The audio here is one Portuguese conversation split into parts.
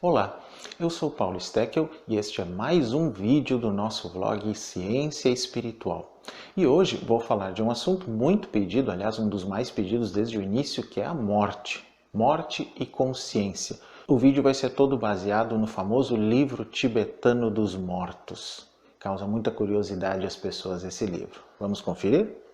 Olá, eu sou Paulo Steckel e este é mais um vídeo do nosso vlog Ciência Espiritual. E hoje vou falar de um assunto muito pedido, aliás, um dos mais pedidos desde o início, que é a morte. Morte e consciência. O vídeo vai ser todo baseado no famoso livro tibetano dos mortos. Causa muita curiosidade às pessoas esse livro. Vamos conferir?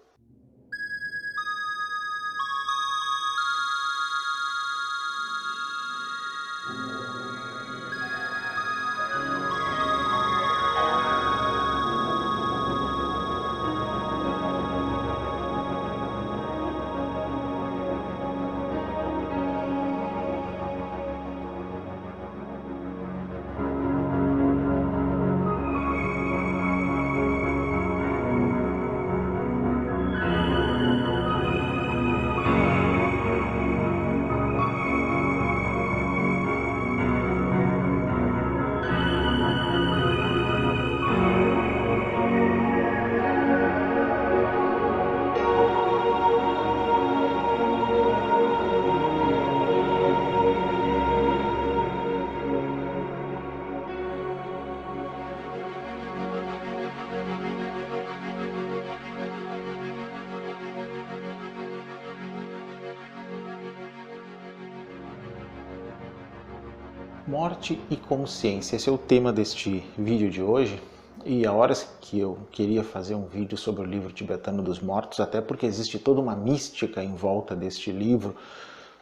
Morte e consciência, esse é o tema deste vídeo de hoje. E há horas que eu queria fazer um vídeo sobre o livro tibetano dos mortos, até porque existe toda uma mística em volta deste livro,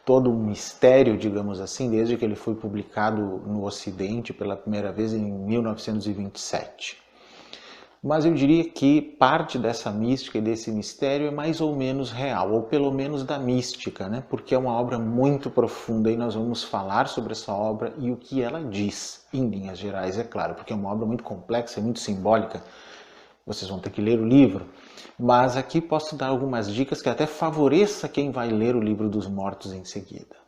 todo um mistério, digamos assim, desde que ele foi publicado no Ocidente pela primeira vez em 1927. Mas eu diria que parte dessa mística e desse mistério é mais ou menos real, ou pelo menos da mística, né? Porque é uma obra muito profunda e nós vamos falar sobre essa obra e o que ela diz, em linhas gerais, é claro, porque é uma obra muito complexa e muito simbólica. Vocês vão ter que ler o livro, mas aqui posso dar algumas dicas que até favoreça quem vai ler o livro dos mortos em seguida.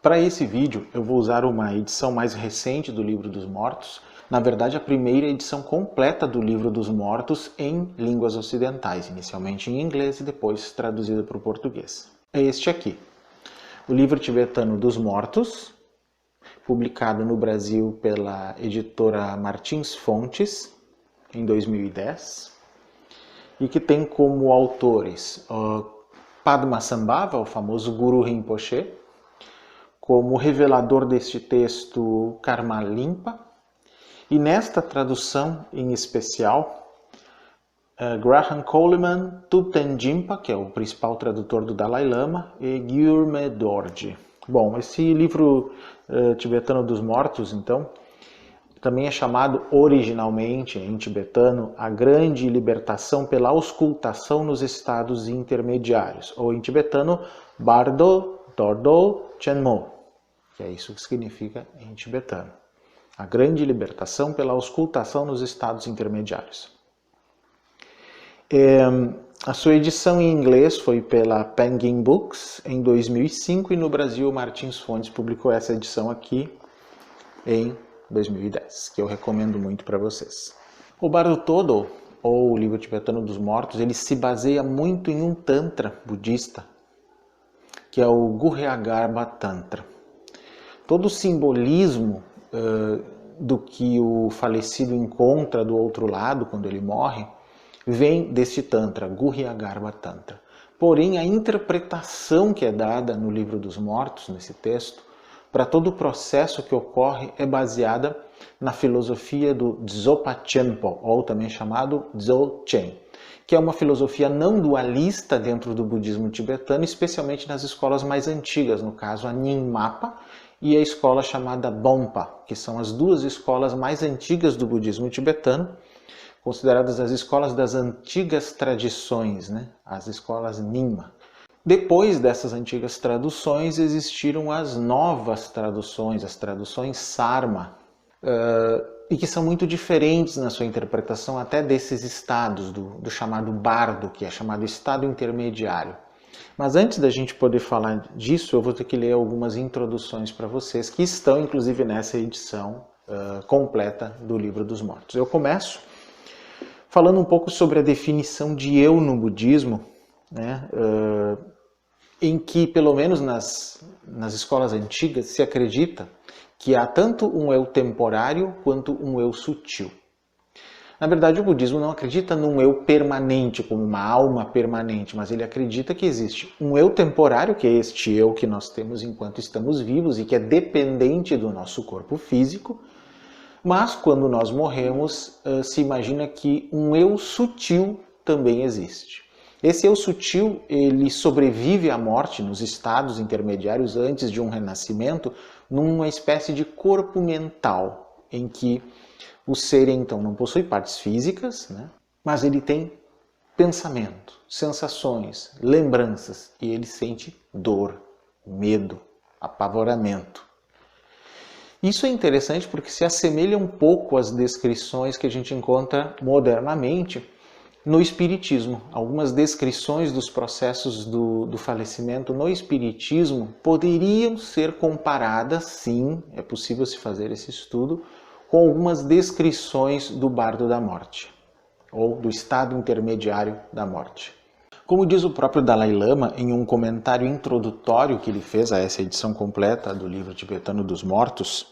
Para esse vídeo eu vou usar uma edição mais recente do livro dos mortos, na verdade a primeira edição completa do livro dos mortos em línguas ocidentais, inicialmente em inglês e depois traduzida para o português. É este aqui, o livro tibetano dos mortos, publicado no Brasil pela editora Martins Fontes, em 2010, e que tem como autores Padmasambhava, o famoso Guru Rinpoche, como revelador deste texto Karma Limpa, e nesta tradução em especial, Graham Coleman Thupten Jinpa, que é o principal tradutor do Dalai Lama, e Gyurme Dorje. Bom, esse livro tibetano dos mortos, então, também é chamado originalmente em tibetano A Grande Libertação pela Auscultação nos Estados Intermediários, ou em tibetano Bardo Dordo Chenmo, que é isso que significa em tibetano. A Grande Libertação pela Auscultação nos Estados Intermediários. A sua edição em inglês foi pela Penguin Books em 2005 e no Brasil Martins Fontes publicou essa edição aqui em 2010, que eu recomendo muito para vocês. O Bardo Todo, ou o livro tibetano dos mortos, ele se baseia muito em um tantra budista, que é o Guhyagarbha Tantra. Todo o simbolismo do que o falecido encontra do outro lado quando ele morre, vem deste Tantra, Guhyagarbha Tantra. Porém, a interpretação que é dada no livro dos mortos, nesse texto, para todo o processo que ocorre, é baseada na filosofia do Dzogchen, ou também chamado Dzogchen, que é uma filosofia não dualista dentro do budismo tibetano, especialmente nas escolas mais antigas, no caso a Nyingmapa, e a escola chamada Bonpa, que são as duas escolas mais antigas do budismo tibetano, consideradas as escolas das antigas tradições, né? As escolas Nyingma. Depois dessas antigas traduções existiram as novas traduções, as traduções Sarma, e que são muito diferentes na sua interpretação até desses estados do chamado bardo, que é chamado estado intermediário. Mas antes da gente poder falar disso, eu vou ter que ler algumas introduções para vocês, que estão inclusive nessa edição completa do Livro dos Mortos. Eu começo falando um pouco sobre a definição de eu no budismo, né, em que, pelo menos nas escolas antigas, se acredita que há tanto um eu temporário quanto um eu sutil. Na verdade, o budismo não acredita num eu permanente, como uma alma permanente, mas ele acredita que existe um eu temporário, que é este eu que nós temos enquanto estamos vivos e que é dependente do nosso corpo físico, mas quando nós morremos, se imagina que um eu sutil também existe. Esse eu sutil, ele sobrevive à morte nos estados intermediários antes de um renascimento, numa espécie de corpo mental, em que o ser então não possui partes físicas, né? Mas ele tem pensamento, sensações, lembranças, e ele sente dor, medo, apavoramento. Isso é interessante porque se assemelha um pouco às descrições que a gente encontra modernamente no Espiritismo. Algumas descrições dos processos do falecimento no Espiritismo poderiam ser comparadas, sim, é possível se fazer esse estudo, com algumas descrições do bardo da morte, ou do estado intermediário da morte. Como diz o próprio Dalai Lama em um comentário introdutório que ele fez a essa edição completa do livro tibetano dos mortos,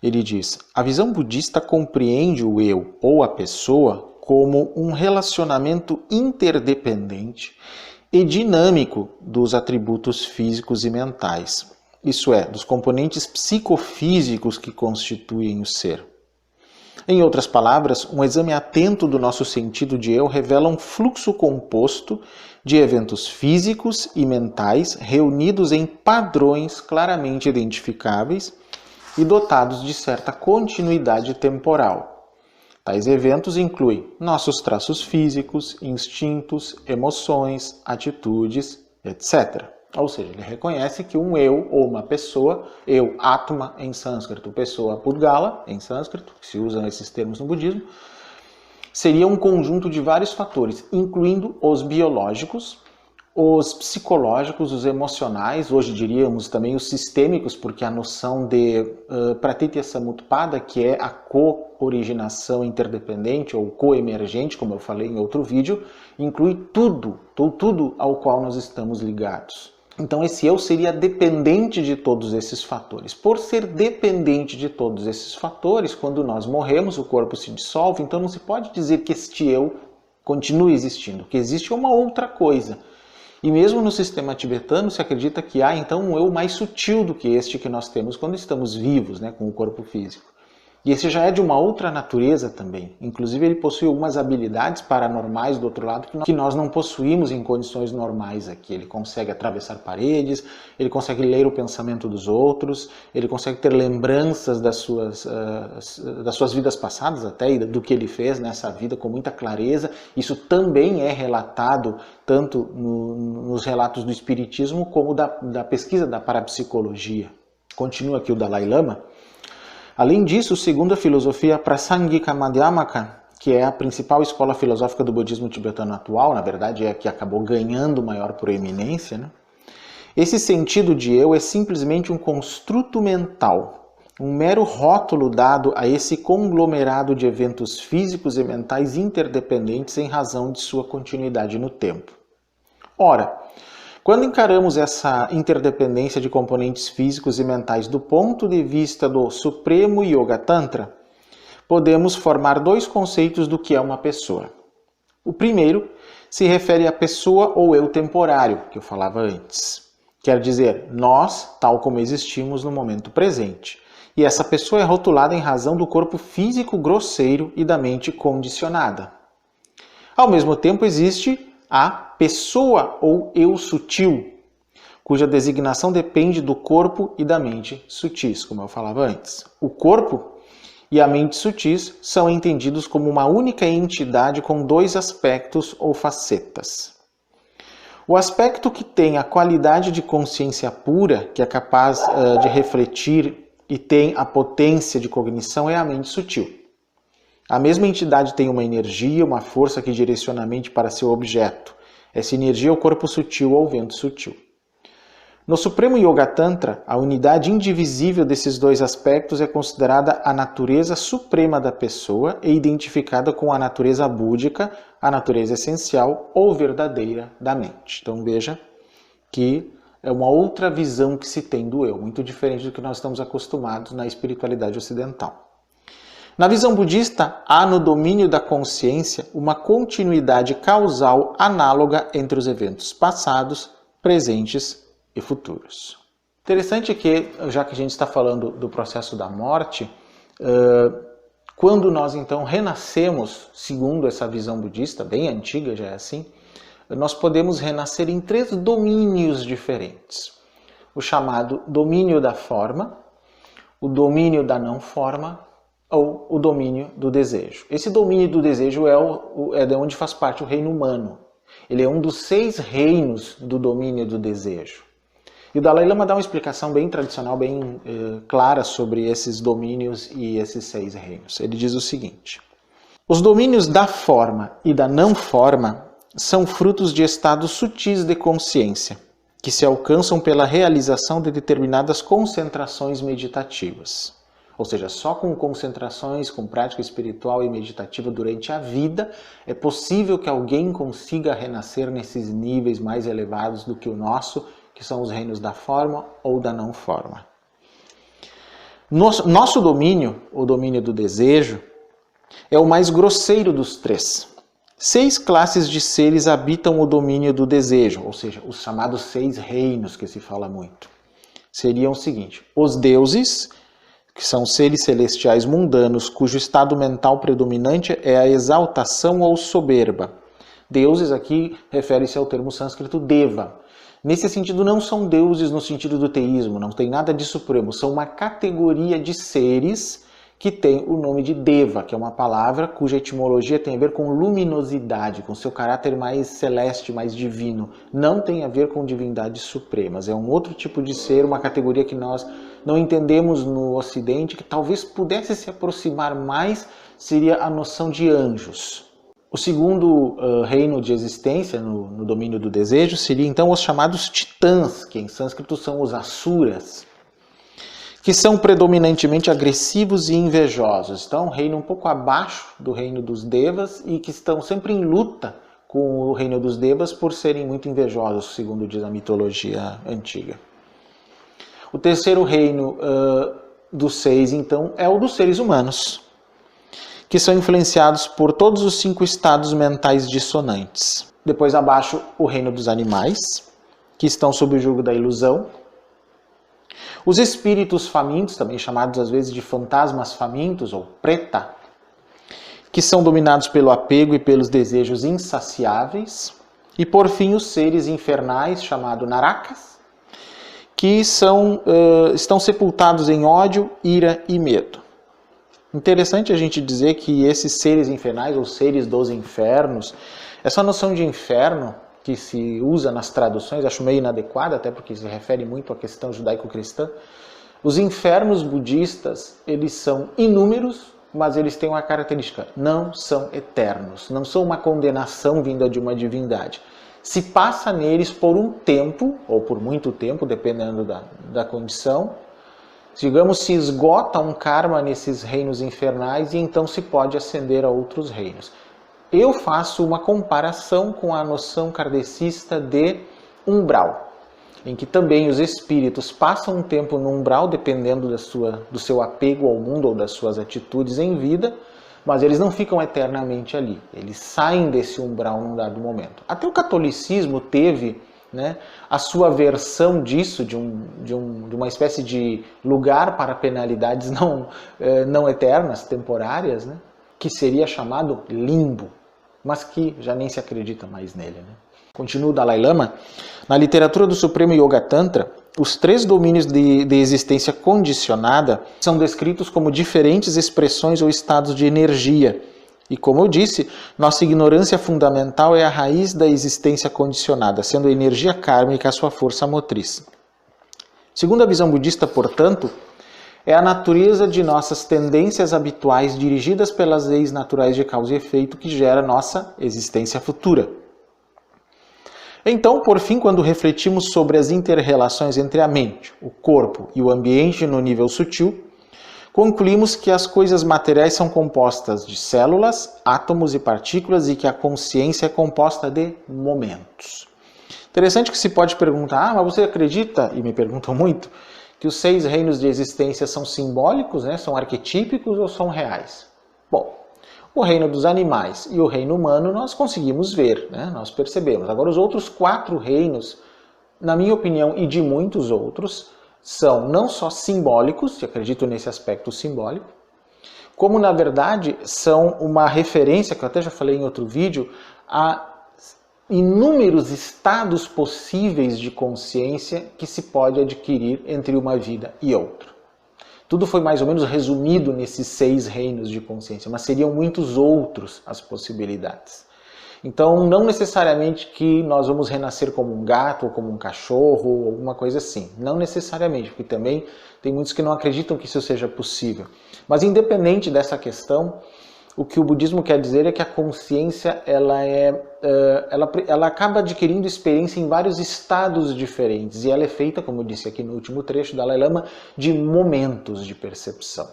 ele diz: a visão budista compreende o eu ou a pessoa como um relacionamento interdependente e dinâmico dos atributos físicos e mentais, isso é, dos componentes psicofísicos que constituem o ser. Em outras palavras, um exame atento do nosso sentido de eu revela um fluxo composto de eventos físicos e mentais reunidos em padrões claramente identificáveis e dotados de certa continuidade temporal. Tais eventos incluem nossos traços físicos, instintos, emoções, atitudes, etc. Ou seja, ele reconhece que um eu ou uma pessoa, eu Atma em sânscrito, pessoa Pudgala em sânscrito, que se usam esses termos no budismo, seria um conjunto de vários fatores, incluindo os biológicos, os psicológicos, os emocionais, hoje diríamos também os sistêmicos, porque a noção de Pratitya Samutpada, que é a co-originação interdependente ou co-emergente, como eu falei em outro vídeo, inclui tudo ao qual nós estamos ligados. Então esse eu seria dependente de todos esses fatores. Por ser dependente de todos esses fatores, quando nós morremos, o corpo se dissolve, então não se pode dizer que este eu continue existindo, que existe uma outra coisa. E mesmo no sistema tibetano se acredita que há então um eu mais sutil do que este que nós temos quando estamos vivos, né, com o corpo físico. E esse já é de uma outra natureza também. Inclusive ele possui algumas habilidades paranormais do outro lado que nós não possuímos em condições normais aqui. Ele consegue atravessar paredes, ele consegue ler o pensamento dos outros, ele consegue ter lembranças das suas vidas passadas até, e do que ele fez nessa vida com muita clareza. Isso também é relatado tanto nos relatos do Espiritismo como da pesquisa da parapsicologia. Continua aqui o Dalai Lama. Além disso, segundo a filosofia Prasangika Madhyamaka, que é a principal escola filosófica do budismo tibetano atual, na verdade é a que acabou ganhando maior proeminência, né? Esse sentido de eu é simplesmente um construto mental, um mero rótulo dado a esse conglomerado de eventos físicos e mentais interdependentes em razão de sua continuidade no tempo. Ora, quando encaramos essa interdependência de componentes físicos e mentais do ponto de vista do Supremo Yoga Tantra, podemos formar dois conceitos do que é uma pessoa. O primeiro se refere à pessoa ou eu temporário, que eu falava antes. Quer dizer, nós, tal como existimos no momento presente. E essa pessoa é rotulada em razão do corpo físico grosseiro e da mente condicionada. Ao mesmo tempo, existe a pessoa ou eu sutil, cuja designação depende do corpo e da mente sutis, como eu falava antes. O corpo e a mente sutis são entendidos como uma única entidade com dois aspectos ou facetas. O aspecto que tem a qualidade de consciência pura, que é capaz de refletir e tem a potência de cognição, é a mente sutil. A mesma entidade tem uma energia, uma força que direciona a mente para seu objeto. Essa energia é o corpo sutil ou vento sutil. No Supremo Yoga Tantra, a unidade indivisível desses dois aspectos é considerada a natureza suprema da pessoa e identificada com a natureza búdica, a natureza essencial ou verdadeira da mente. Então veja que É uma outra visão que se tem do eu, muito diferente do que nós estamos acostumados na espiritualidade ocidental. Na visão budista, há no domínio da consciência uma continuidade causal análoga entre os eventos passados, presentes e futuros. Interessante que, já que a gente está falando do processo da morte, quando nós então renascemos, segundo essa visão budista, bem antiga já é assim, nós podemos renascer em 3 domínios diferentes. O chamado domínio da forma, o domínio da não forma ou o domínio do desejo. Esse domínio do desejo é de onde faz parte o reino humano. Ele é um dos 6 reinos do domínio do desejo. E o Dalai Lama dá uma explicação bem tradicional, bem clara sobre esses domínios e esses 6 reinos. Ele diz o seguinte: os domínios da forma e da não forma são frutos de estados sutis de consciência, que se alcançam pela realização de determinadas concentrações meditativas. Ou seja, só com concentrações, com prática espiritual e meditativa durante a vida, é possível que alguém consiga renascer nesses níveis mais elevados do que o nosso, que são os reinos da forma ou da não forma. Nosso domínio, o domínio do desejo, é o mais grosseiro dos 3. 6 classes de seres habitam o domínio do desejo, ou seja, os chamados 6 reinos que se fala muito. Seriam o seguinte: os deuses, que são seres celestiais mundanos, cujo estado mental predominante é a exaltação ou soberba. Deuses aqui refere-se ao termo sânscrito deva. Nesse sentido, não são deuses no sentido do teísmo, não tem nada de supremo, são uma categoria de seres que tem o nome de deva, que é uma palavra cuja etimologia tem a ver com luminosidade, com seu caráter mais celeste, mais divino. Não tem a ver com divindades supremas. É um outro tipo de ser, uma categoria que nós não entendemos no Ocidente, que talvez pudesse se aproximar mais, seria a noção de anjos. O segundo reino de existência no domínio do desejo seria então os chamados titãs, que em sânscrito são os asuras, que são predominantemente agressivos e invejosos. Então, um reino um pouco abaixo do reino dos devas e que estão sempre em luta com o reino dos devas por serem muito invejosos, segundo diz a mitologia antiga. O terceiro reino dos 6, então, é o dos seres humanos, que são influenciados por todos os 5 estados mentais dissonantes. Depois abaixo, o reino dos animais, que estão sob o jugo da ilusão. Os espíritos famintos, também chamados às vezes de fantasmas famintos ou preta, que são dominados pelo apego e pelos desejos insaciáveis. E por fim os seres infernais, chamados narakas, que estão sepultados em ódio, ira e medo. Interessante a gente dizer que esses seres infernais, ou seres dos infernos, essa noção de inferno que se usa nas traduções, acho meio inadequada, até porque se refere muito à questão judaico-cristã. Os infernos budistas, eles são inúmeros, mas eles têm uma característica: não são eternos, não são uma condenação vinda de uma divindade. Se passa neles por um tempo, ou por muito tempo, dependendo da condição. Digamos, se esgota um karma nesses reinos infernais e então se pode ascender a outros reinos. Eu faço uma comparação com a noção kardecista de umbral, em que também os espíritos passam um tempo no umbral, dependendo do seu apego ao mundo ou das suas atitudes em vida, mas eles não ficam eternamente ali. Eles saem desse umbral num dado momento. Até o catolicismo teve, né, a sua versão disso, de uma espécie de lugar para penalidades não eternas, temporárias, né, que seria chamado limbo, mas que já nem se acredita mais nele. Né? Continua o Dalai Lama: na literatura do Supremo Yoga Tantra, os 3 domínios de existência condicionada são descritos como diferentes expressões ou estados de energia. E como eu disse, nossa ignorância fundamental é a raiz da existência condicionada, sendo a energia kármica a sua força motriz. Segundo a visão budista, portanto, é a natureza de nossas tendências habituais dirigidas pelas leis naturais de causa e efeito que gera nossa existência futura. Então, por fim, quando refletimos sobre as inter-relações entre a mente, o corpo e o ambiente no nível sutil, concluímos que as coisas materiais são compostas de células, átomos e partículas e que a consciência é composta de momentos. Interessante que se pode perguntar, mas você acredita, e me perguntam muito, que os 6 reinos de existência são simbólicos, né? São arquetípicos ou são reais? Bom, o reino dos animais e o reino humano nós conseguimos ver, né? Nós percebemos. Agora, os outros 4 reinos, na minha opinião e de muitos outros, são não só simbólicos, e acredito nesse aspecto simbólico, como na verdade são uma referência, que eu até já falei em outro vídeo, a inúmeros estados possíveis de consciência que se pode adquirir entre uma vida e outra. Tudo foi mais ou menos resumido nesses 6 reinos de consciência, mas seriam muitos outros as possibilidades. Então, não necessariamente que nós vamos renascer como um gato, ou como um cachorro, ou alguma coisa assim. Não necessariamente, porque também tem muitos que não acreditam que isso seja possível. Mas independente dessa questão, o que o budismo quer dizer é que a consciência ela acaba adquirindo experiência em vários estados diferentes. E ela é feita, como eu disse aqui no último trecho, Dalai Lama, de momentos de percepção.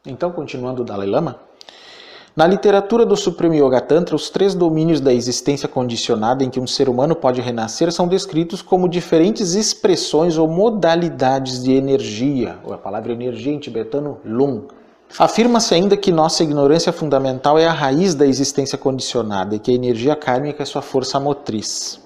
Então, continuando o Dalai Lama, na literatura do Supremo Yoga Tantra, os 3 domínios da existência condicionada em que um ser humano pode renascer são descritos como diferentes expressões ou modalidades de energia, ou a palavra energia em tibetano, lung. Afirma-se ainda que nossa ignorância fundamental é a raiz da existência condicionada e que a energia kármica é sua força motriz.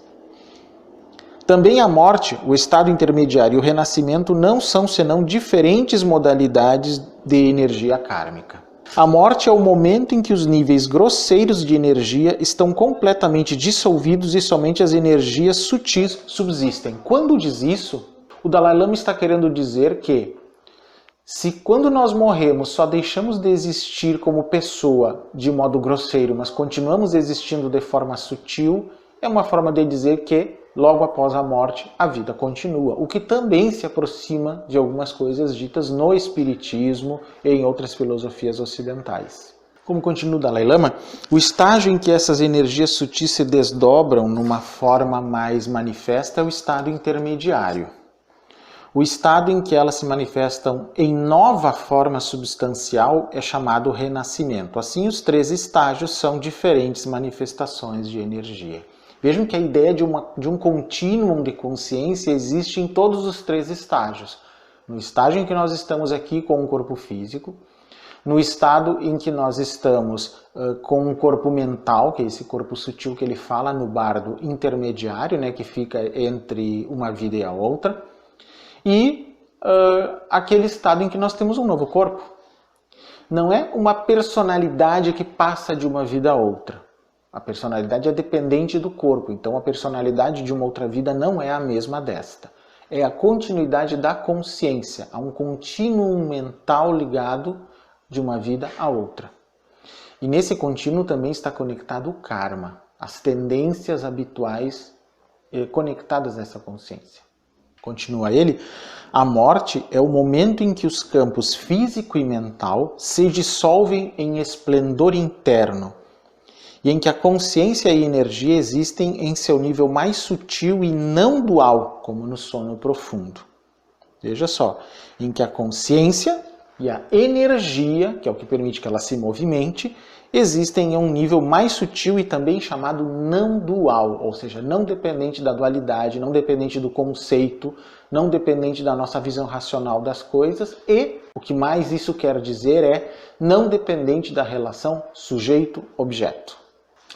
Também a morte, o estado intermediário e o renascimento não são senão diferentes modalidades de energia kármica. A morte é o momento em que os níveis grosseiros de energia estão completamente dissolvidos e somente as energias sutis subsistem. Quando diz isso, o Dalai Lama está querendo dizer que se quando nós morremos só deixamos de existir como pessoa de modo grosseiro, mas continuamos existindo de forma sutil, é uma forma de dizer que logo após a morte a vida continua, o que também se aproxima de algumas coisas ditas no espiritismo e em outras filosofias ocidentais. Como continua o Dalai Lama, o estágio em que essas energias sutis se desdobram numa forma mais manifesta é o estado intermediário. O estado em que elas se manifestam em nova forma substancial é chamado renascimento. Assim, os 3 estágios são diferentes manifestações de energia. Vejam que a ideia de um contínuo de consciência existe em todos os 3 estágios. No estágio em que nós estamos aqui com um corpo físico, no estado em que nós estamos com um corpo mental, que é esse corpo sutil que ele fala no bardo intermediário, né, que fica entre uma vida e a outra, e aquele estado em que nós temos um novo corpo. Não é uma personalidade que passa de uma vida a outra. A personalidade é dependente do corpo, então a personalidade de uma outra vida não é a mesma desta. É a continuidade da consciência, há um contínuo mental ligado de uma vida a outra. E nesse contínuo também está conectado o karma, as tendências habituais conectadas nessa consciência. Continua ele, a morte é o momento em que os campos físico e mental se dissolvem em esplendor interno e em que a consciência e a energia existem em seu nível mais sutil e não dual, como no sono profundo. Veja só, em que a consciência e a energia, que é o que permite que ela se movimente, existem em um nível mais sutil e também chamado não dual, ou seja, não dependente da dualidade, não dependente do conceito, não dependente da nossa visão racional das coisas e, o que mais isso quer dizer é, não dependente da relação sujeito-objeto.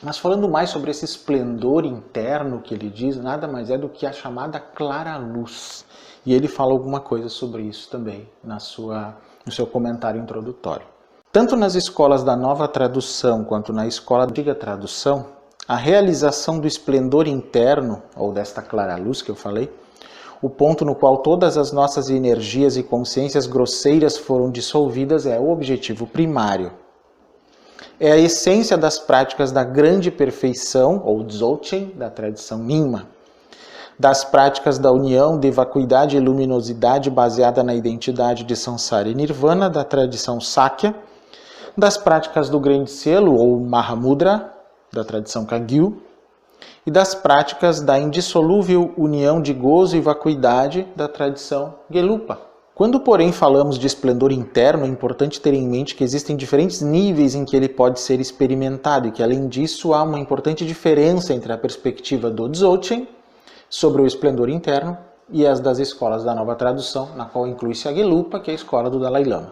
Mas falando mais sobre esse esplendor interno que ele diz, nada mais é do que a chamada clara luz. E ele fala alguma coisa sobre isso também no seu comentário introdutório. Tanto nas escolas da nova tradução quanto na escola da antiga tradução, a realização do esplendor interno, ou desta clara luz que eu falei, o ponto no qual todas as nossas energias e consciências grosseiras foram dissolvidas é o objetivo primário. É a essência das práticas da grande perfeição, ou Dzogchen, da tradição Nyingma, das práticas da união de vacuidade e luminosidade baseada na identidade de Samsara e Nirvana, da tradição Sakya, das práticas do grande selo, ou Mahamudra, da tradição Kagyu, e das práticas da indissolúvel união de gozo e vacuidade, da tradição Gelupa. Quando, porém, falamos de esplendor interno, é importante ter em mente que existem diferentes níveis em que ele pode ser experimentado e que, além disso, há uma importante diferença entre a perspectiva do Dzogchen sobre o esplendor interno, e as das escolas da Nova Tradução, na qual inclui-se a Gelupa, que é a escola do Dalai Lama.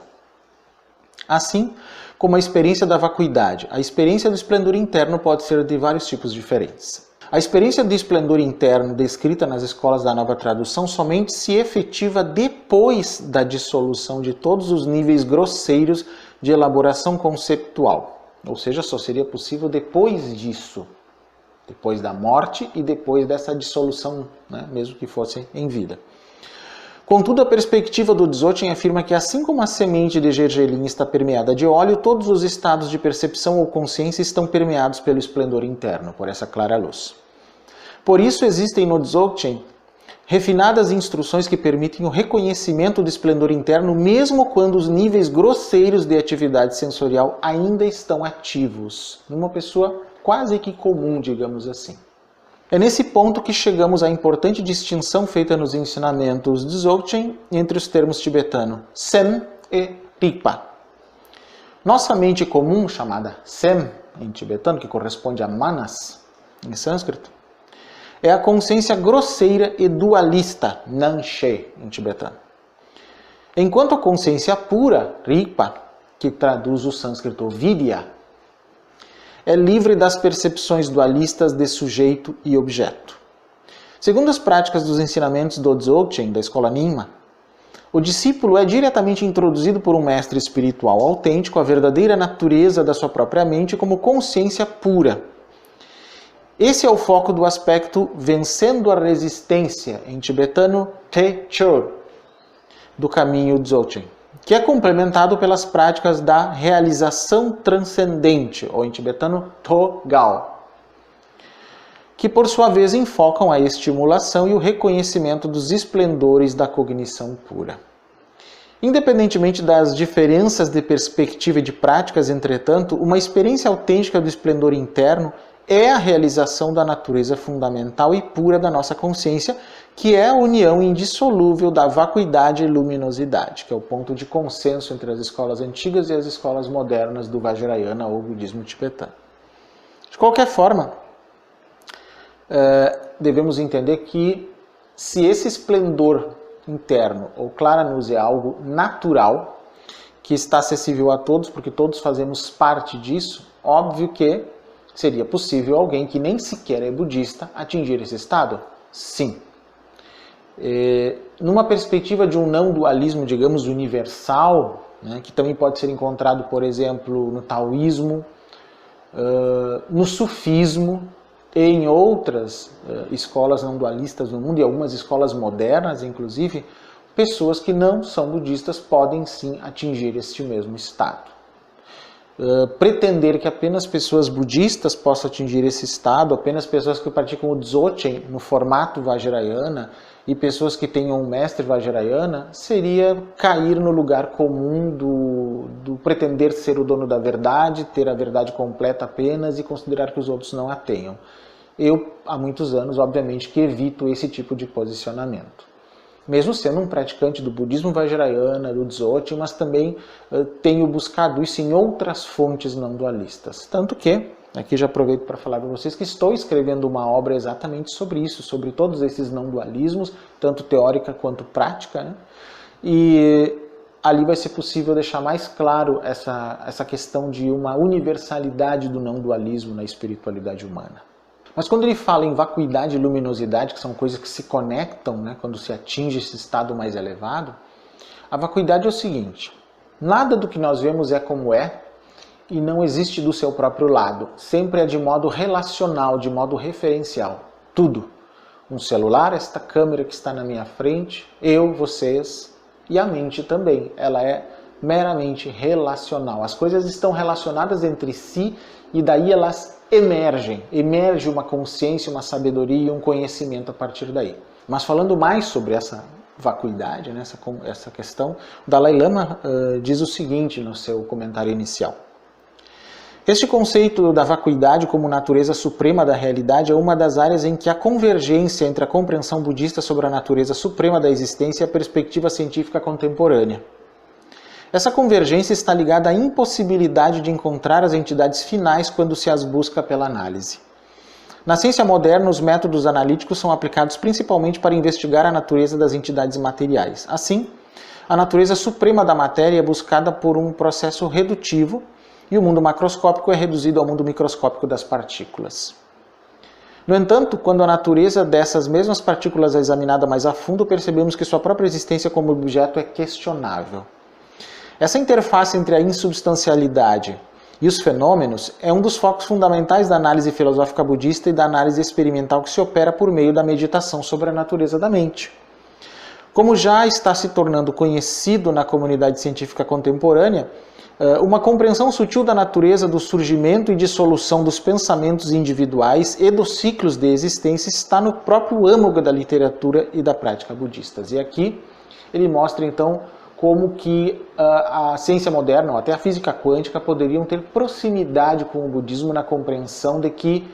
Assim como a experiência da vacuidade, a experiência do esplendor interno pode ser de vários tipos diferentes. A experiência de esplendor interno descrita nas escolas da Nova Tradução somente se efetiva depois da dissolução de todos os níveis grosseiros de elaboração conceptual. Ou seja, só seria possível depois disso, depois da morte e depois dessa dissolução, né, mesmo que fosse em vida. Contudo, a perspectiva do Dzogchen afirma que assim como a semente de gergelim está permeada de óleo, todos os estados de percepção ou consciência estão permeados pelo esplendor interno, por essa clara luz. Por isso existem no Dzogchen refinadas instruções que permitem o reconhecimento do esplendor interno mesmo quando os níveis grosseiros de atividade sensorial ainda estão ativos, numa pessoa quase que comum, digamos assim. É nesse ponto que chegamos à importante distinção feita nos ensinamentos de Dzogchen entre os termos tibetanos Sem e Rigpa. Nossa mente comum, chamada Sem em tibetano, que corresponde a Manas em sânscrito, é a consciência grosseira e dualista, Nanshe em tibetano. Enquanto a consciência pura, Rigpa, que traduz o sânscrito Vidya, é livre das percepções dualistas de sujeito e objeto. Segundo as práticas dos ensinamentos do Dzogchen, da escola Nyingma, o discípulo é diretamente introduzido por um mestre espiritual autêntico à verdadeira natureza da sua própria mente como consciência pura. Esse é o foco do aspecto vencendo a resistência, em tibetano Te Chur, do caminho Dzogchen, que é complementado pelas práticas da realização transcendente, ou em tibetano Togao, que por sua vez enfocam a estimulação e o reconhecimento dos esplendores da cognição pura. Independentemente das diferenças de perspectiva e de práticas, entretanto, uma experiência autêntica do esplendor interno é a realização da natureza fundamental e pura da nossa consciência, que é a união indissolúvel da vacuidade e luminosidade, que é o ponto de consenso entre as escolas antigas e as escolas modernas do Vajrayana ou budismo tibetano. De qualquer forma, devemos entender que se esse esplendor interno ou Klara-Nuss é algo natural, que está acessível a todos, porque todos fazemos parte disso, óbvio que seria possível alguém que nem sequer é budista atingir esse estado? Sim. Numa perspectiva de um não dualismo, digamos, universal, né, que também pode ser encontrado, por exemplo, no taoísmo, no sufismo e em outras escolas não dualistas no mundo, e algumas escolas modernas, inclusive, pessoas que não são budistas podem sim atingir este mesmo estado. Pretender que apenas pessoas budistas possam atingir esse estado, apenas pessoas que praticam o Dzogchen no formato Vajrayana e pessoas que tenham um mestre Vajrayana, seria cair no lugar comum do pretender ser o dono da verdade, ter a verdade completa apenas e considerar que os outros não a tenham. Eu, há muitos anos, obviamente, que evito esse tipo de posicionamento. Mesmo sendo um praticante do budismo Vajrayana, do Dzogchen, mas também tenho buscado isso em outras fontes não dualistas. Tanto que, aqui já aproveito para falar para vocês que estou escrevendo uma obra exatamente sobre isso, sobre todos esses não dualismos, tanto teórica quanto prática, né? E ali vai ser possível deixar mais claro essa questão de uma universalidade do não dualismo na espiritualidade humana. Mas quando ele fala em vacuidade e luminosidade, que são coisas que se conectam, né, quando se atinge esse estado mais elevado, a vacuidade é o seguinte: nada do que nós vemos é como é e não existe do seu próprio lado. Sempre é de modo relacional, de modo referencial. Tudo. Um celular, esta câmera que está na minha frente, eu, vocês e a mente também. Ela é meramente relacional. As coisas estão relacionadas entre si e daí elas emerge uma consciência, uma sabedoria e um conhecimento a partir daí. Mas falando mais sobre essa vacuidade, né, essa questão, o Dalai Lama diz o seguinte no seu comentário inicial. Este conceito da vacuidade como natureza suprema da realidade é uma das áreas em que a convergência entre a compreensão budista sobre a natureza suprema da existência e a perspectiva científica contemporânea. Essa convergência está ligada à impossibilidade de encontrar as entidades finais quando se as busca pela análise. Na ciência moderna, os métodos analíticos são aplicados principalmente para investigar a natureza das entidades materiais. Assim, a natureza suprema da matéria é buscada por um processo redutivo e o mundo macroscópico é reduzido ao mundo microscópico das partículas. No entanto, quando a natureza dessas mesmas partículas é examinada mais a fundo, percebemos que sua própria existência como objeto é questionável. Essa interface entre a insubstancialidade e os fenômenos é um dos focos fundamentais da análise filosófica budista e da análise experimental que se opera por meio da meditação sobre a natureza da mente. Como já está se tornando conhecido na comunidade científica contemporânea, uma compreensão sutil da natureza do surgimento e dissolução dos pensamentos individuais e dos ciclos de existência está no próprio âmago da literatura e da prática budistas. E aqui ele mostra então como que a ciência moderna, ou até a física quântica, poderiam ter proximidade com o budismo na compreensão de que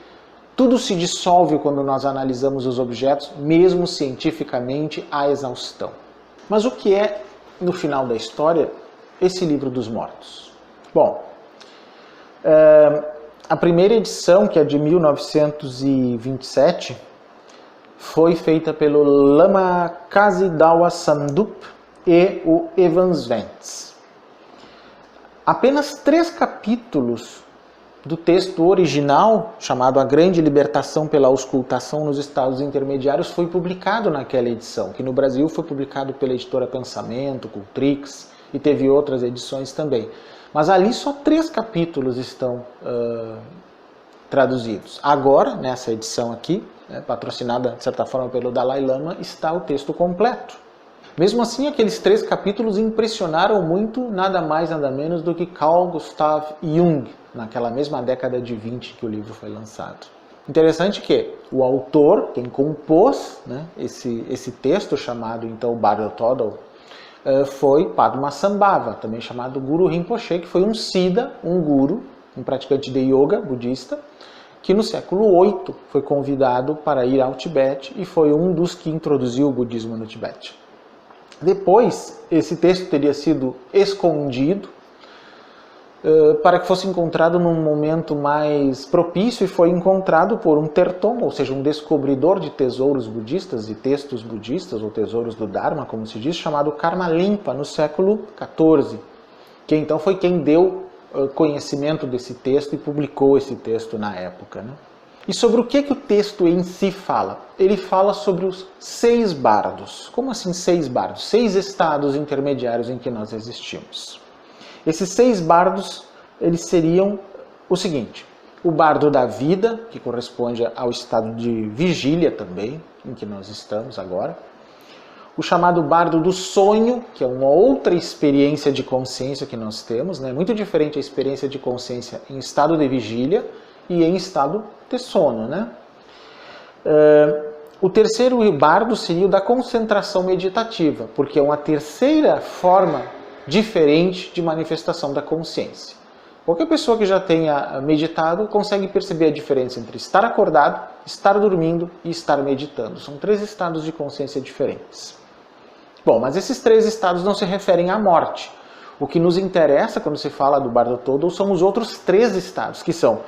tudo se dissolve quando nós analisamos os objetos, mesmo cientificamente, à exaustão. Mas o que é, no final da história, esse livro dos mortos? Bom, a primeira edição, que é de 1927, foi feita pelo Lama Kasidawa Samdup e o Evans Wentz. Apenas 3 capítulos do texto original, chamado A Grande Libertação pela Auscultação nos Estados Intermediários, foi publicado naquela edição, que no Brasil foi publicado pela editora Pensamento, Cultrix, e teve outras edições também. Mas ali só 3 capítulos estão traduzidos. Agora, nessa edição aqui, patrocinada de certa forma pelo Dalai Lama, está o texto completo. Mesmo assim, aqueles 3 capítulos impressionaram muito nada mais, nada menos do que Carl Gustav Jung, naquela mesma década de 20 que o livro foi lançado. Interessante que o autor, quem compôs, né, esse texto chamado então Bardo Thodol, foi Padmasambhava, também chamado Guru Rinpoche, que foi um siddha, um guru, um praticante de yoga budista, que no século VIII foi convidado para ir ao Tibete e foi um dos que introduziu o budismo no Tibete. Depois, esse texto teria sido escondido para que fosse encontrado num momento mais propício e foi encontrado por um tertom, ou seja, um descobridor de tesouros budistas e textos budistas, ou tesouros do Dharma, como se diz, chamado Karma Limpa, no século XIV, que então foi quem deu conhecimento desse texto e publicou esse texto na época, né? E sobre o que o texto em si fala? Ele fala sobre os 6 bardos. Como assim 6 bardos? 6 estados intermediários em que nós existimos. Esses 6 bardos, eles seriam o seguinte: o bardo da vida, que corresponde ao estado de vigília também, em que nós estamos agora. O chamado bardo do sonho, que é uma outra experiência de consciência que nós temos, né? Muito diferente a experiência de consciência em estado de vigília e em estado de sono, né? O terceiro bardo seria o da concentração meditativa, porque é uma terceira forma diferente de manifestação da consciência. Qualquer pessoa que já tenha meditado consegue perceber a diferença entre estar acordado, estar dormindo e estar meditando. São 3 estados de consciência diferentes. Bom, mas esses 3 estados não se referem à morte. O que nos interessa quando se fala do bardo todo são os outros 3 estados, que são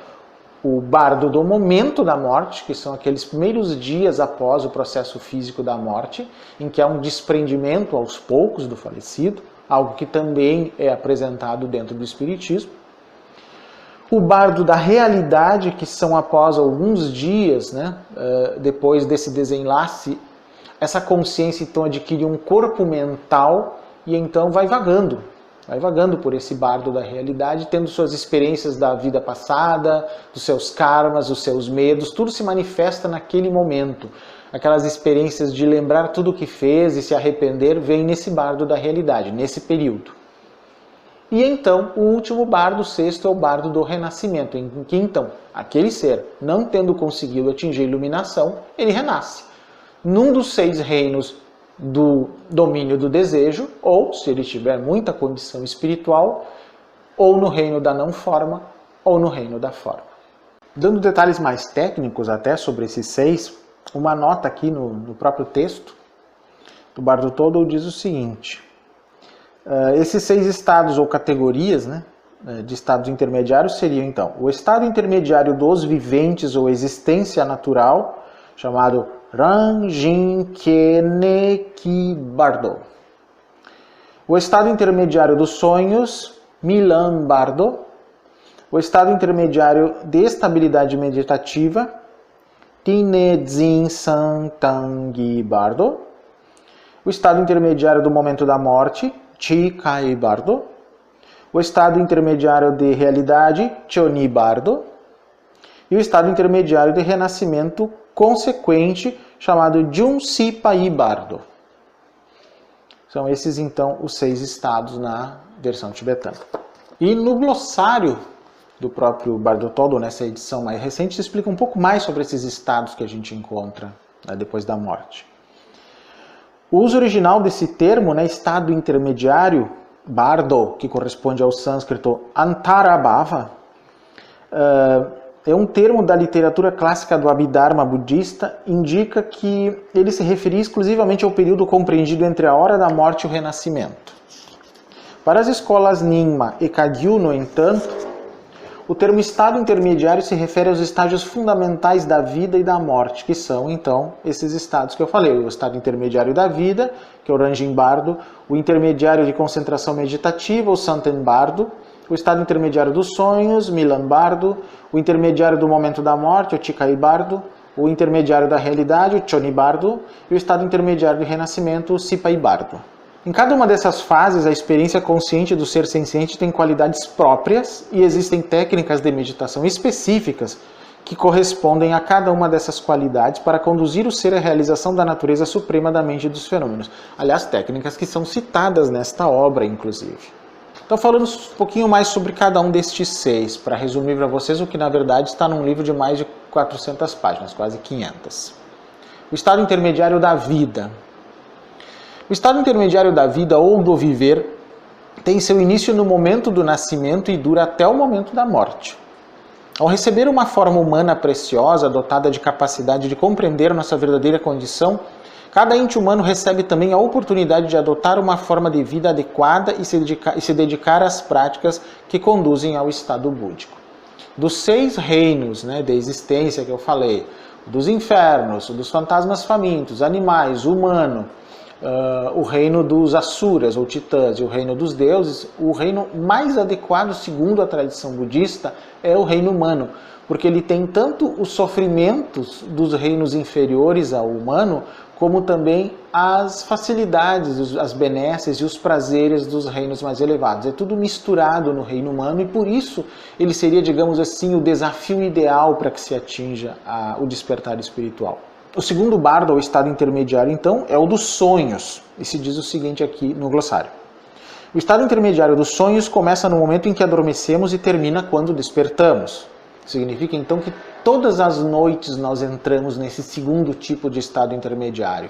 o bardo do momento da morte, que são aqueles primeiros dias após o processo físico da morte, em que há um desprendimento aos poucos do falecido, algo que também é apresentado dentro do Espiritismo. O bardo da realidade, que são após alguns dias, né, depois desse desenlace, essa consciência então adquire um corpo mental e então vai vagando por esse bardo da realidade, tendo suas experiências da vida passada, dos seus karmas, dos seus medos, tudo se manifesta naquele momento. Aquelas experiências de lembrar tudo o que fez e se arrepender, vem nesse bardo da realidade, nesse período. E então, o último bardo, o 6º, é o bardo do renascimento, em que então, aquele ser, não tendo conseguido atingir a iluminação, ele renasce. Num dos 6 reinos do domínio do desejo, ou, se ele tiver muita condição espiritual, ou no reino da não-forma, ou no reino da forma. Dando detalhes mais técnicos até sobre esses 6, uma nota aqui no próprio texto do Bardo Todo diz o seguinte: esses 6 estados ou categorias, né, de estados intermediários seriam, então, o estado intermediário dos viventes ou existência natural, chamado Ranjinkeneki-Bardo. O estado intermediário dos sonhos, Milan-Bardo. O estado intermediário de estabilidade meditativa, Tinedzin-Santangi-Bardo. O estado intermediário do momento da morte, Chikai-Bardo. O estado intermediário de realidade, Choni-Bardo. E o estado intermediário de renascimento consequente, chamado Junsipai-Bardo. São esses, então, os 6 estados na versão tibetana. E no glossário do próprio Bardo Thodol, nessa edição mais recente, se explica um pouco mais sobre esses estados que a gente encontra, né, depois da morte. O uso original desse termo, né, estado intermediário, Bardo, que corresponde ao sânscrito Antarabhava, é um termo da literatura clássica do Abhidharma budista, indica que ele se referia exclusivamente ao período compreendido entre a hora da morte e o renascimento. Para as escolas Nyingma e Kagyu, no entanto, o termo estado intermediário se refere aos estágios fundamentais da vida e da morte, que são, então, esses estados que eu falei. O estado intermediário da vida, que é o Ranjin-Bardo, o intermediário de concentração meditativa, o Santen-Bardo, o estado intermediário dos sonhos, Milan-Bardo, o intermediário do momento da morte, o Chikai-Bardo, o intermediário da realidade, o Choni-Bardo, e o estado intermediário de renascimento, o Sipai-Bardo. Em cada uma dessas fases, a experiência consciente do ser senciente tem qualidades próprias e existem técnicas de meditação específicas que correspondem a cada uma dessas qualidades para conduzir o ser à realização da natureza suprema da mente e dos fenômenos. Aliás, técnicas que são citadas nesta obra, inclusive. Então, falando um pouquinho mais sobre cada um destes 6, para resumir para vocês o que, na verdade, está num livro de mais de 400 páginas, quase 500. O estado intermediário da vida. O estado intermediário da vida ou do viver tem seu início no momento do nascimento e dura até o momento da morte. Ao receber uma forma humana preciosa, dotada de capacidade de compreender nossa verdadeira condição, cada ente humano recebe também a oportunidade de adotar uma forma de vida adequada e se dedicar às práticas que conduzem ao estado búdico. Dos 6 reinos, né, de existência que eu falei, dos infernos, dos fantasmas famintos, animais, humano, o reino dos asuras ou titãs e o reino dos deuses, o reino mais adequado, segundo a tradição budista, é o reino humano, porque ele tem tanto os sofrimentos dos reinos inferiores ao humano, como também as facilidades, as benesses e os prazeres dos reinos mais elevados. É tudo misturado no reino humano e por isso ele seria, digamos assim, o desafio ideal para que se atinja o despertar espiritual. O segundo bardo, ou estado intermediário, então, é o dos sonhos. E se diz o seguinte aqui no glossário. O estado intermediário dos sonhos começa no momento em que adormecemos e termina quando despertamos. Significa, então, que todas as noites nós entramos nesse segundo tipo de estado intermediário.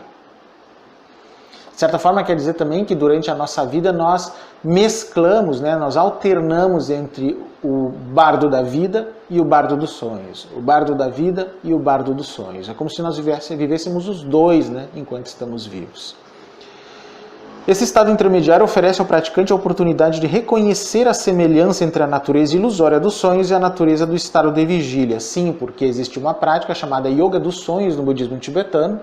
De certa forma, quer dizer também que durante a nossa vida nós mesclamos, né, nós alternamos entre o bardo da vida e o bardo dos sonhos. O bardo da vida e o bardo dos sonhos. É como se nós vivêssemos os dois, né, enquanto estamos vivos. Esse estado intermediário oferece ao praticante a oportunidade de reconhecer a semelhança entre a natureza ilusória dos sonhos e a natureza do estado de vigília. Sim, porque existe uma prática chamada Yoga dos Sonhos no budismo tibetano,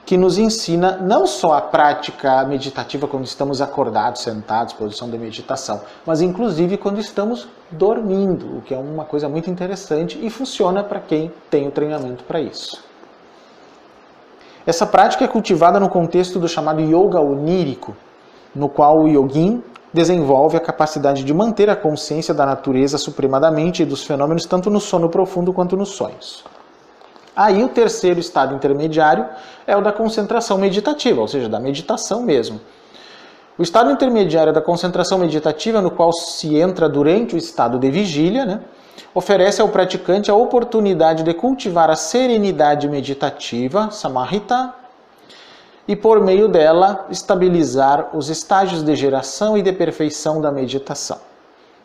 que nos ensina não só a prática meditativa quando estamos acordados, sentados, posição de meditação, mas inclusive quando estamos dormindo, o que é uma coisa muito interessante e funciona para quem tem o treinamento para isso. Essa prática é cultivada no contexto do chamado yoga onírico, no qual o yogin desenvolve a capacidade de manter a consciência da natureza suprema da mente e dos fenômenos tanto no sono profundo quanto nos sonhos. Aí o terceiro estado intermediário é o da concentração meditativa, ou seja, da meditação mesmo. O estado intermediário da concentração meditativa, no qual se entra durante o estado de vigília, né, oferece ao praticante a oportunidade de cultivar a serenidade meditativa, samadhita, e por meio dela estabilizar os estágios de geração e de perfeição da meditação.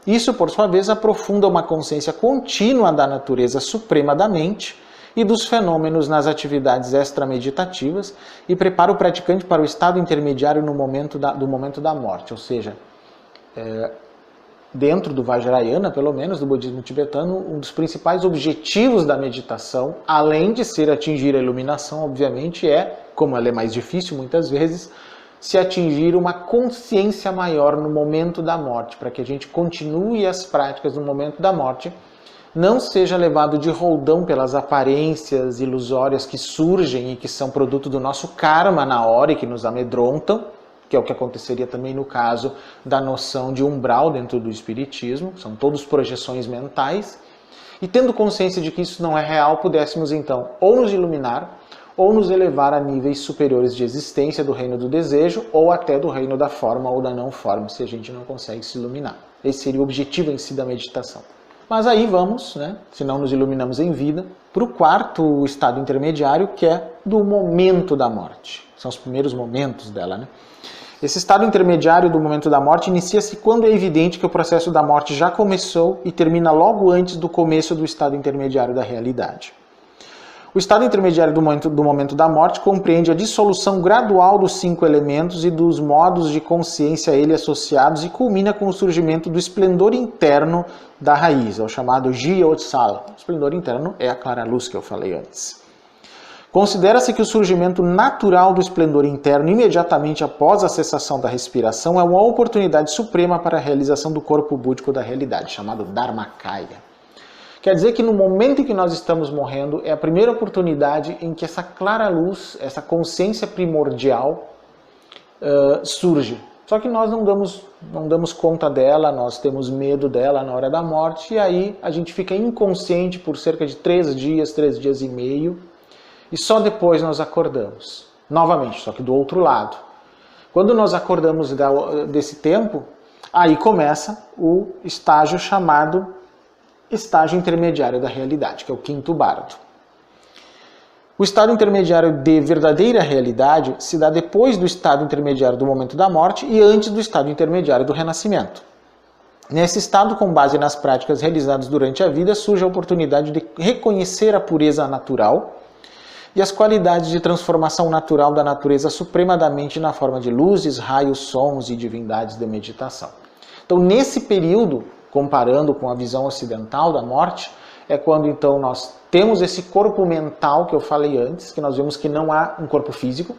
Isso, por sua vez, aprofunda uma consciência contínua da natureza suprema da mente e dos fenômenos nas atividades extrameditativas e prepara o praticante para o estado intermediário no momento do momento da morte, ou seja, dentro do Vajrayana, pelo menos, do budismo tibetano, um dos principais objetivos da meditação, além de ser atingir a iluminação, obviamente, como ela é mais difícil muitas vezes, se atingir uma consciência maior no momento da morte, para que a gente continue as práticas no momento da morte, não seja levado de roldão pelas aparências ilusórias que surgem e que são produto do nosso karma na hora e que nos amedrontam, que é o que aconteceria também no caso da noção de umbral dentro do espiritismo, são todos projeções mentais, e tendo consciência de que isso não é real, pudéssemos então ou nos iluminar, ou nos elevar a níveis superiores de existência do reino do desejo, ou até do reino da forma ou da não forma, se a gente não consegue se iluminar. Esse seria o objetivo em si da meditação. Mas aí vamos, se não nos iluminamos em vida, para o quarto estado intermediário, que é do momento da morte. São os primeiros momentos dela, Esse estado intermediário do momento da morte inicia-se quando é evidente que o processo da morte já começou e termina logo antes do começo do estado intermediário da realidade. O estado intermediário do momento da morte compreende a dissolução gradual dos 5 elementos e dos modos de consciência a ele associados e culmina com o surgimento do esplendor interno da raiz, é o chamado Jyotsala. O esplendor interno é a clara luz que eu falei antes. Considera-se que o surgimento natural do esplendor interno imediatamente após a cessação da respiração é uma oportunidade suprema para a realização do corpo búdico da realidade, chamado Dharmakaya. Quer dizer que no momento em que nós estamos morrendo é a primeira oportunidade em que essa clara luz, essa consciência primordial surge. Só que nós não damos conta dela, nós temos medo dela na hora da morte e aí a gente fica inconsciente por cerca de 3 dias e meio e só depois nós acordamos. Novamente, só que do outro lado. Quando nós acordamos desse tempo, aí começa o estágio chamado estágio intermediário da realidade, que é o quinto bardo. O estado intermediário de verdadeira realidade se dá depois do estado intermediário do momento da morte e antes do estado intermediário do renascimento. Nesse estado, com base nas práticas realizadas durante a vida, surge a oportunidade de reconhecer a pureza natural e as qualidades de transformação natural da natureza suprema da mente na forma de luzes, raios, sons e divindades de meditação. Então, nesse período, comparando com a visão ocidental da morte, é quando então nós temos esse corpo mental que eu falei antes, que nós vemos que não há um corpo físico,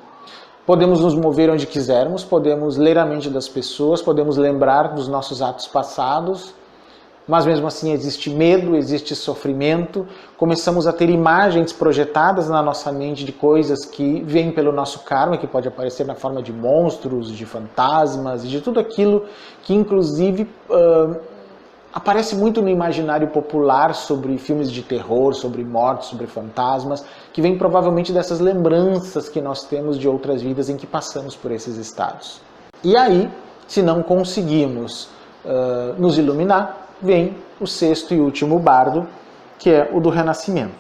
podemos nos mover onde quisermos, podemos ler a mente das pessoas, podemos lembrar dos nossos atos passados, mas mesmo assim existe medo, existe sofrimento, começamos a ter imagens projetadas na nossa mente de coisas que vêm pelo nosso karma, que pode aparecer na forma de monstros, de fantasmas, e de tudo aquilo que inclusive aparece muito no imaginário popular sobre filmes de terror, sobre mortes, sobre fantasmas, que vem provavelmente dessas lembranças que nós temos de outras vidas em que passamos por esses estados. E aí, se não conseguimos nos iluminar, vem o sexto e último bardo, que é o do renascimento.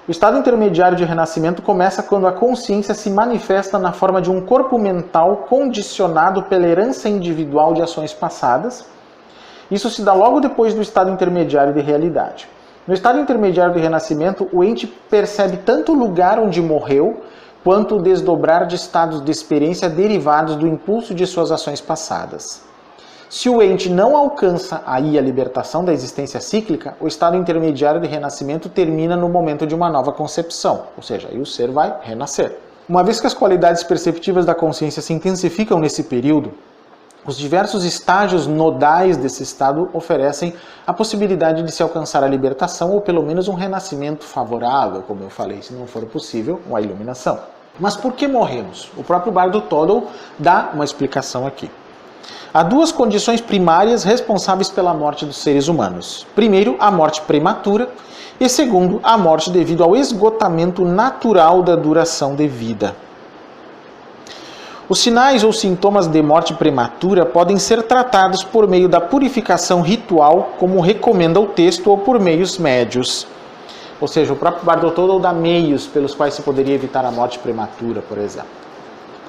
O estado intermediário de renascimento começa quando a consciência se manifesta na forma de um corpo mental condicionado pela herança individual de ações passadas. Isso se dá logo depois do estado intermediário de realidade. No estado intermediário de renascimento, o ente percebe tanto o lugar onde morreu, quanto o desdobrar de estados de experiência derivados do impulso de suas ações passadas. Se o ente não alcança aí a libertação da existência cíclica, o estado intermediário de renascimento termina no momento de uma nova concepção, ou seja, aí o ser vai renascer. Uma vez que as qualidades perceptivas da consciência se intensificam nesse período, os diversos estágios nodais desse estado oferecem a possibilidade de se alcançar a libertação ou pelo menos um renascimento favorável, como eu falei, se não for possível, uma iluminação. Mas por que morremos? O próprio Bardo Todol dá uma explicação aqui. Há 2 condições primárias responsáveis pela morte dos seres humanos. Primeiro, a morte prematura e segundo, a morte devido ao esgotamento natural da duração de vida. Os sinais ou sintomas de morte prematura podem ser tratados por meio da purificação ritual, como recomenda o texto, ou por meios médios. Ou seja, o próprio Bardo Todol dá meios pelos quais se poderia evitar a morte prematura, por exemplo.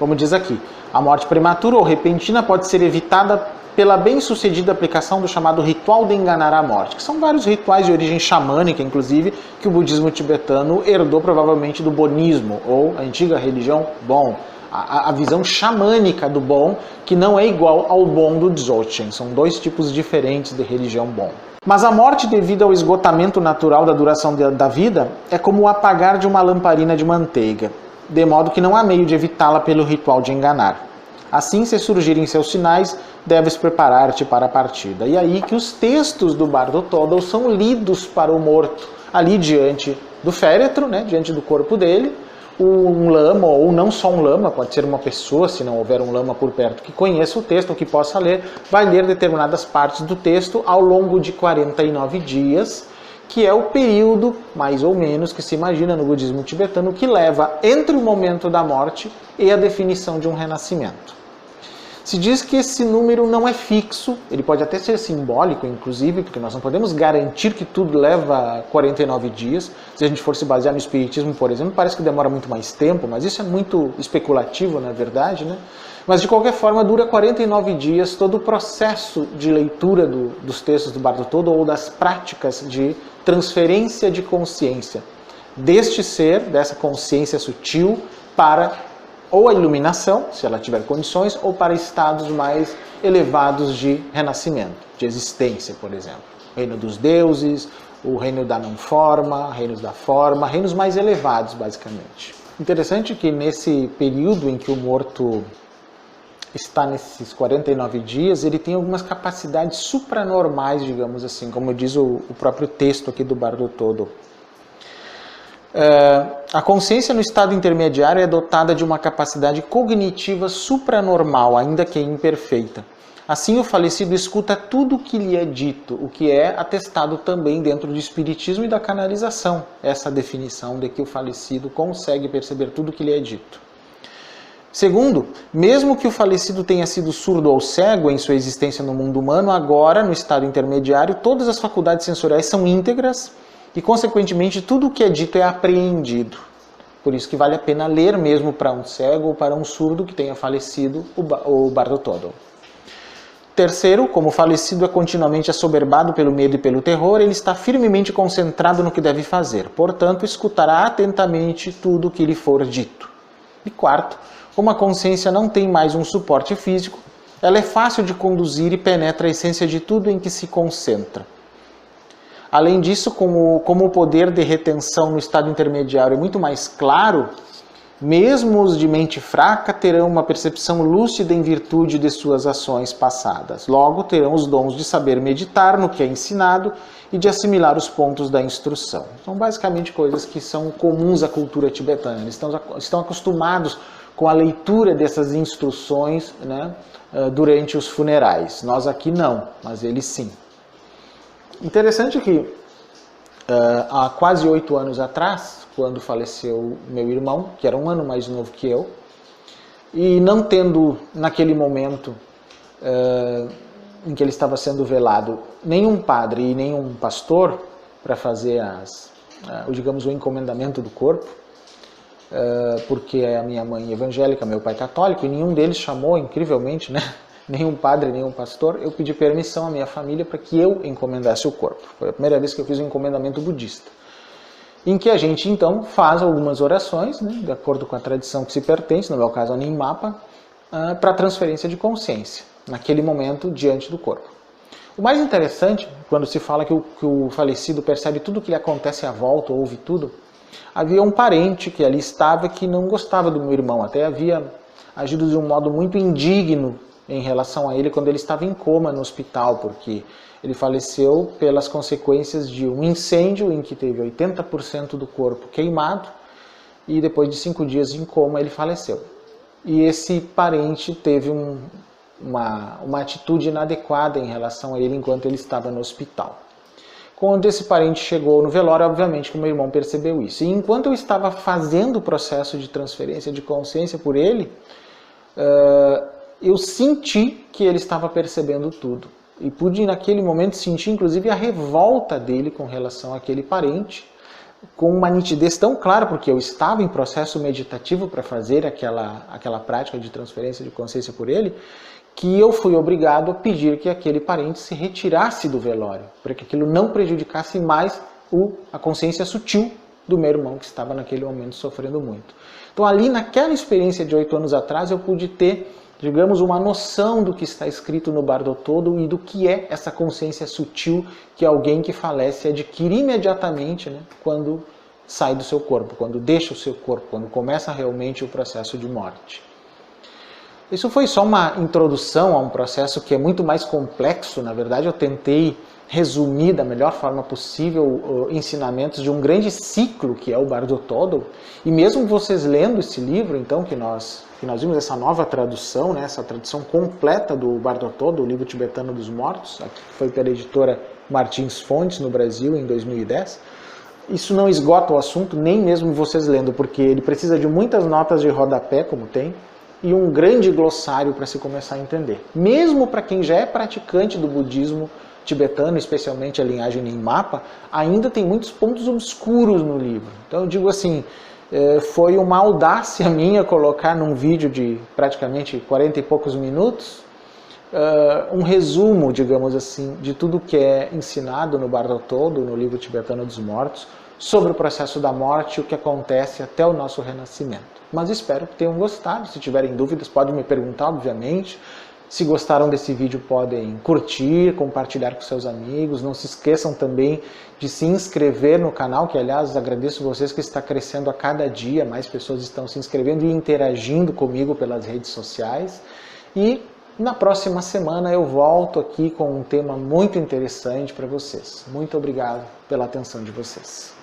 Como diz aqui, a morte prematura ou repentina pode ser evitada pela bem-sucedida aplicação do chamado ritual de enganar a morte, que são vários rituais de origem xamânica, inclusive, que o budismo tibetano herdou provavelmente do bonismo, ou a antiga religião Bon, a visão xamânica do bom, que não é igual ao bom do Dzogchen. São dois tipos diferentes de religião bom. Mas a morte devido ao esgotamento natural da duração da vida é como o apagar de uma lamparina de manteiga, de modo que não há meio de evitá-la pelo ritual de enganar. Assim, se surgirem seus sinais, deves preparar-te para a partida. E aí que os textos do Bardo Todl são lidos para o morto, ali diante do féretro, né, diante do corpo dele. Um lama, ou não só um lama, pode ser uma pessoa, se não houver um lama por perto que conheça o texto ou que possa ler, vai ler determinadas partes do texto ao longo de 49 dias, que é o período, mais ou menos, que se imagina no budismo tibetano, que leva entre o momento da morte e a definição de um renascimento. Se diz que esse número não é fixo, ele pode até ser simbólico, inclusive, porque nós não podemos garantir que tudo leva 49 dias. Se a gente for se basear no Espiritismo, por exemplo, parece que demora muito mais tempo, mas isso é muito especulativo, na verdade, né? Mas, de qualquer forma, dura 49 dias todo o processo de leitura dos textos do Bardo Todl ou das práticas de transferência de consciência deste ser, dessa consciência sutil, para ou a iluminação, se ela tiver condições, ou para estados mais elevados de renascimento, de existência, por exemplo. O reino dos deuses, o reino da não-forma, reinos da forma, reinos mais elevados, basicamente. Interessante que nesse período em que o morto está nesses 49 dias, ele tem algumas capacidades supranormais, digamos assim, como diz o próprio texto aqui do Bardo Todl. A consciência no estado intermediário é dotada de uma capacidade cognitiva supranormal, ainda que imperfeita. Assim, o falecido escuta tudo o que lhe é dito, o que é atestado também dentro do espiritismo e da canalização, essa definição de que o falecido consegue perceber tudo o que lhe é dito. Segundo, mesmo que o falecido tenha sido surdo ou cego em sua existência no mundo humano, agora, no estado intermediário, todas as faculdades sensoriais são íntegras e, consequentemente, tudo o que é dito é apreendido. Por isso que vale a pena ler mesmo para um cego ou para um surdo que tenha falecido o Bardo Todl. Terceiro, como o falecido é continuamente assoberbado pelo medo e pelo terror, ele está firmemente concentrado no que deve fazer. Portanto, escutará atentamente tudo o que lhe for dito. E quarto, como a consciência não tem mais um suporte físico, ela é fácil de conduzir e penetra a essência de tudo em que se concentra. Além disso, como o poder de retenção no estado intermediário é muito mais claro, mesmo os de mente fraca terão uma percepção lúcida em virtude de suas ações passadas. Logo, terão os dons de saber meditar no que é ensinado e de assimilar os pontos da instrução. São basicamente coisas que são comuns à cultura tibetana. Eles estão acostumados com a leitura dessas instruções, né, durante os funerais. Nós aqui não, mas eles sim. Interessante que há quase 8 anos atrás, quando faleceu meu irmão, que era um ano mais novo que eu, e não tendo naquele momento em que ele estava sendo velado nenhum padre e nenhum pastor para fazer digamos, o encomendamento do corpo, porque a minha mãe é evangélica, meu pai é católico, e nenhum deles chamou, incrivelmente, né? Nenhum padre, nenhum pastor, eu pedi permissão à minha família para que eu encomendasse o corpo. Foi a primeira vez que eu fiz um encomendamento budista, em que a gente então faz algumas orações, né, de acordo com a tradição que se pertence, no meu caso a Ninmapa, para transferência de consciência, naquele momento diante do corpo. O mais interessante, quando se fala que o falecido percebe tudo o que lhe acontece à volta, ouve tudo, havia um parente que ali estava que não gostava do meu irmão, até havia agido de um modo muito indigno em relação a ele quando ele estava em coma no hospital, porque ele faleceu pelas consequências de um incêndio em que teve 80% do corpo queimado e depois de 5 dias em coma ele faleceu. E esse parente teve uma atitude inadequada em relação a ele enquanto ele estava no hospital. Quando esse parente chegou no velório, obviamente que o meu irmão percebeu isso. E enquanto eu estava fazendo o processo de transferência de consciência por ele, eu senti que ele estava percebendo tudo. E pude, naquele momento, sentir, inclusive, a revolta dele com relação àquele parente, com uma nitidez tão clara, porque eu estava em processo meditativo para fazer aquela prática de transferência de consciência por ele, que eu fui obrigado a pedir que aquele parente se retirasse do velório, para que aquilo não prejudicasse mais a consciência sutil do meu irmão que estava naquele momento sofrendo muito. Então ali naquela experiência de 8 anos atrás eu pude ter, digamos, uma noção do que está escrito no Bardo Todo e do que é essa consciência sutil que alguém que falece adquire imediatamente, né, quando sai do seu corpo, quando deixa o seu corpo, quando começa realmente o processo de morte. Isso foi só uma introdução a um processo que é muito mais complexo. Na verdade, eu tentei resumir da melhor forma possível ensinamentos de um grande ciclo que é o Bardo Todo. E mesmo vocês lendo esse livro, então, que nós vimos essa nova tradução, né, essa tradução completa do Bardo Todo, o livro tibetano dos mortos, aqui foi pela editora Martins Fontes no Brasil em 2010, isso não esgota o assunto, nem mesmo vocês lendo, porque ele precisa de muitas notas de rodapé, como tem, e um grande glossário para se começar a entender. Mesmo para quem já é praticante do budismo tibetano, especialmente a linhagem Nyingmapa, ainda tem muitos pontos obscuros no livro. Então eu digo assim, foi uma audácia minha colocar num vídeo de praticamente 40 e poucos minutos, um resumo, digamos assim, de tudo que é ensinado no Bardo Todo, no livro tibetano dos mortos, sobre o processo da morte e o que acontece até o nosso renascimento. Mas espero que tenham gostado. Se tiverem dúvidas, podem me perguntar, obviamente. Se gostaram desse vídeo, podem curtir, compartilhar com seus amigos. Não se esqueçam também de se inscrever no canal, que, aliás, agradeço vocês que está crescendo a cada dia. Mais pessoas estão se inscrevendo e interagindo comigo pelas redes sociais. E na próxima semana eu volto aqui com um tema muito interessante para vocês. Muito obrigado pela atenção de vocês.